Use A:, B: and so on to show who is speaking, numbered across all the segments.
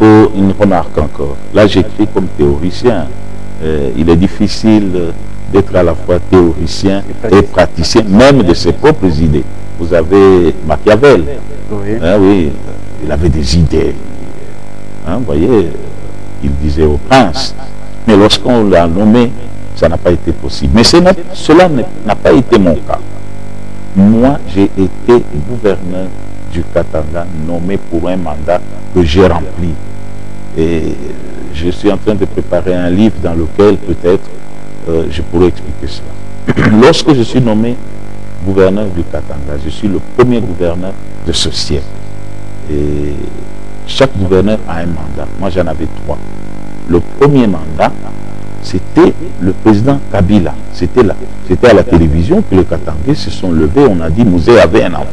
A: faut une remarque encore. Là, j'écris comme théoricien. Il est difficile d'être à la fois théoricien et praticien, même de ses propres idées. Vous avez Machiavel.
B: Oui.
A: Hein, oui, il avait des idées. Hein, vous voyez, il disait au prince. Mais lorsqu'on l'a nommé, ça n'a pas été possible. Mais cela n'a pas été mon cas. Moi, j'ai été gouverneur du Katanga, nommé pour un mandat que j'ai rempli. Et je suis en train de préparer un livre dans lequel peut-être je pourrais expliquer cela. Lorsque je suis nommé gouverneur du Katanga, je suis le premier gouverneur de ce siècle. Et chaque gouverneur a un mandat. Moi, j'en avais 3. Le premier mandat, c'était le président Kabila. C'était à la télévision que les Katangais se sont levés. On a dit Mouzé avait un enfant.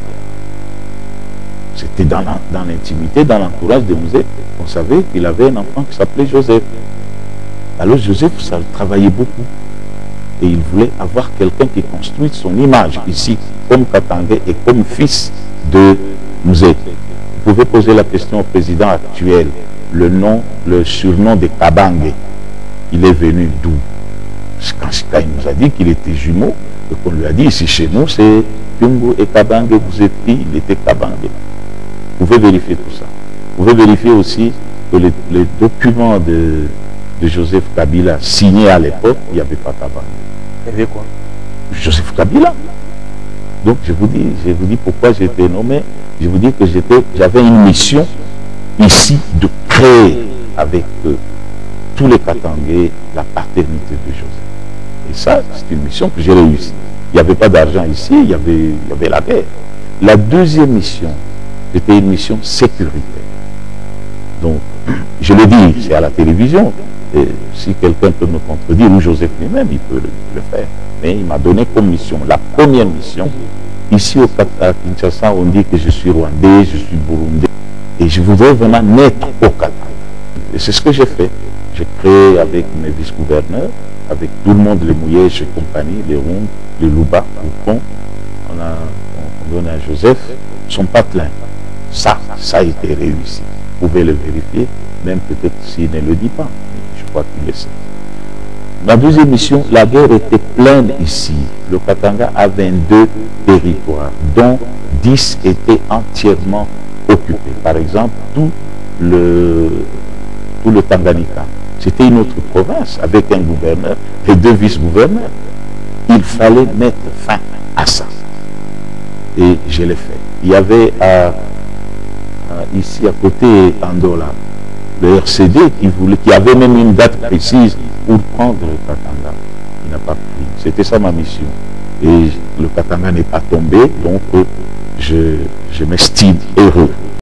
A: C'était dans l'intimité, dans l'entourage de Mouzé. On savait qu'il avait un enfant qui s'appelait Joseph. Alors Joseph, ça le travaillait beaucoup. Et il voulait avoir quelqu'un qui construise son image ici, comme Katangais et comme fils de Mouzé. Vous pouvez poser la question au président actuel. Le surnom de Kabange, il est venu d'où? Quand il nous a dit qu'il était jumeau, et qu'on lui a dit ici chez nous, c'est Pyungu et Kabange, vous êtes qui? Il était Kabange. Vous pouvez vérifier tout ça. Vous pouvez vérifier aussi que les documents de Joseph Kabila signés à l'époque, il n'y avait pas Kabange.
B: Il y avait quoi?
A: Joseph Kabila. Donc je vous dis pourquoi j'ai été nommé. Je vous dis que j'avais une mission ici de créer avec tous les Katangais la paternité de Joseph. Et ça, c'est une mission que j'ai réussi. Il n'y avait pas d'argent ici, il y avait la guerre. La deuxième mission, c'était une mission sécuritaire. Donc, je le dis, c'est à la télévision. Et si quelqu'un peut me contredire, ou Joseph lui-même, il peut le faire. Mais il m'a donné comme mission, la première mission. Ici à Kinshasa, on dit que je suis rwandais, je suis burundais. Et je voudrais vraiment naître au Katanga. Et c'est ce que j'ai fait. J'ai créé avec mes vice-gouverneurs, avec tout le monde, les Mouyèges et compagnie, les Rondes, les Louba, on donne à Joseph son patelin. Ça a été réussi. Vous pouvez le vérifier, même peut-être s'il ne le dit pas. Je crois qu'il le sait. Ma deuxième mission, la guerre était pleine ici. Le Katanga a 22 territoires, dont 10 étaient entièrement occupés. Par exemple, tout le Tanganyika. C'était une autre province avec un gouverneur et 2 vice-gouverneurs. Il fallait mettre fin à ça. Et je l'ai fait. Il y avait ici à côté Andola, le RCD qui avait même une date précise pour prendre le Katanga. Il n'a pas pris. C'était ça ma mission. Et le Katanga n'est pas tombé, donc je m'estime heureux.